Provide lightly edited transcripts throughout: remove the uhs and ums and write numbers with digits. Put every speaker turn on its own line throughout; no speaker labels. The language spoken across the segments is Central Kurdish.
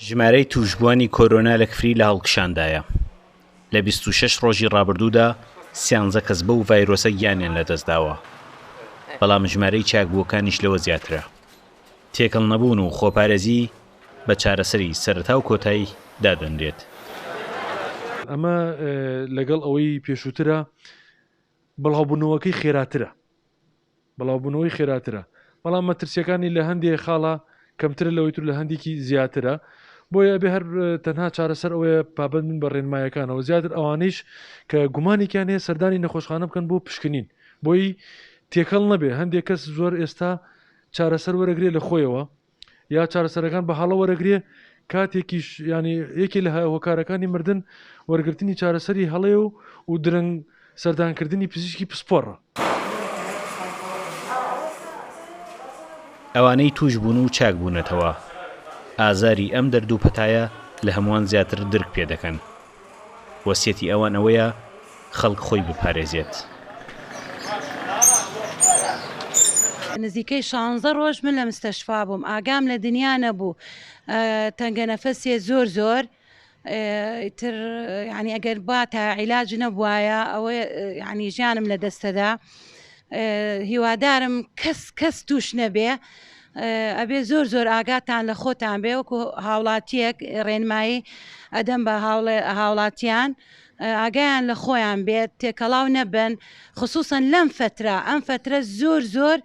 ژمارەی توشبووانی کۆرۆنا لە کفری لە هەڵکشاندایە. لە 26 ڕۆژی ڕابردوودا 13 کەس بەو ڤایرۆسە گیانیان لەدەستداوە، بەڵام ژمارەی چاکبووەکانیش لەوە زیاترە. تێکەڵ نەبوون و خۆپارێزی بە چارەسەری سەرەتا و کۆتایی دادەنرێت.
ئەمە لەگەڵ ئەوەی پێشووترە بەڵاوبوونەوەکەی خێراترە، بەڵام مەترسیەکانی لە هەندێک خاڵە کەمترە لەوەی تر لە هەندێکی زیاترە، بۆیە بێ هەر تەنها چارەسەر ئەوەیە پابند من بە ڕێنمایەکانەوە زیاتر ئەوانەیش کە گومانێکیان هەیە سەردانی نەخۆشخانە بکەن بۆ پشکنین، بۆی تێکەڵ نەبێ. هەندێک کەس زۆر ئێستا چارەسەر وەرەگرێ لە خۆیەوە یا چارەسەرەکان بە هەڵە وەرەگرێ، کاتێکیش ینی یەکێ لە هۆکارەکانی مردن وەرگرتنی چارەسەری هەڵەیە و درەنگ سەردانکردنی پزیشکی پسپۆڕە.
ئەوانەی توش بوون و چاک بوونەتەوە ئازاری ئەم دەردوو پەتایە لە هەمووان زیاتر درک پێ دەکەن. وەسیەتی ئەوان ئەوەیە خەڵک خۆی بپارێزێت.
نزیکەی 16 ڕۆژ من لە مستەشفا بووم، ئاگام لە دنیا نەبوو، تەنگە نەفەسێ زۆر تر ینی ئەگەر با تا عیلاج نەبوایە ئەوە ینی ژیانم لە دەستەدا. هیوادارم کەس توش نەبێ، ئەبێ زۆر ئاگاتان لە خۆتان بێ، وەکو هاوڵاتیەک ڕێنمایی ئەدەم بە هاوڵاتیان ئاگایان لە خۆیان بێت، تێکەڵاو نەبن، خصوصا لەم ئەم فترە زۆر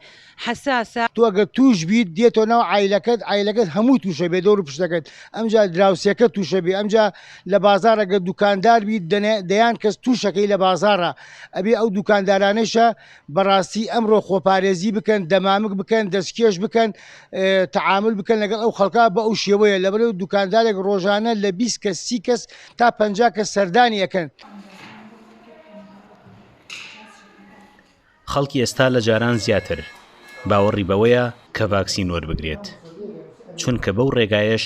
حساسە.
تۆ ئەگە توش بیت دێتۆ ناو عیلەکەت هەموو توشە بێ دەور پشتەکەت، ئەمجا دراوسێکە توشە بێ، ئەمجا لە بازارەگە دوکاندار بیت دەیان کەس توشەکەی لە بازارە، ئەبێ ئەو دوکاندارانەشە بەڕاستی ئەمڕۆ خۆپارێزی بکەن، دەمامک بکەن، دەستکێش بکەن، تەعامل بکەن لەگەڵ ئەو خەڵکا بە ئەو شێوەیە. لەبەرەوە دوکاندارێک ڕۆژانە لە 20 کەس 30 کەس تا 50 کەس سەردانی ئەەکەن.
خەڵکی ئێستا لە جاران زیاتر باوەڕی بەوەیە کە ڤاکسین وەربگرێت، چونکە بەو ڕێگایەش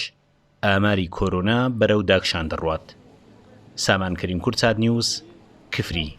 ئاماری کۆرۆنا بەرەو داکشان دەڕوات. سامان کەریم کورتساد نیوز، کفری.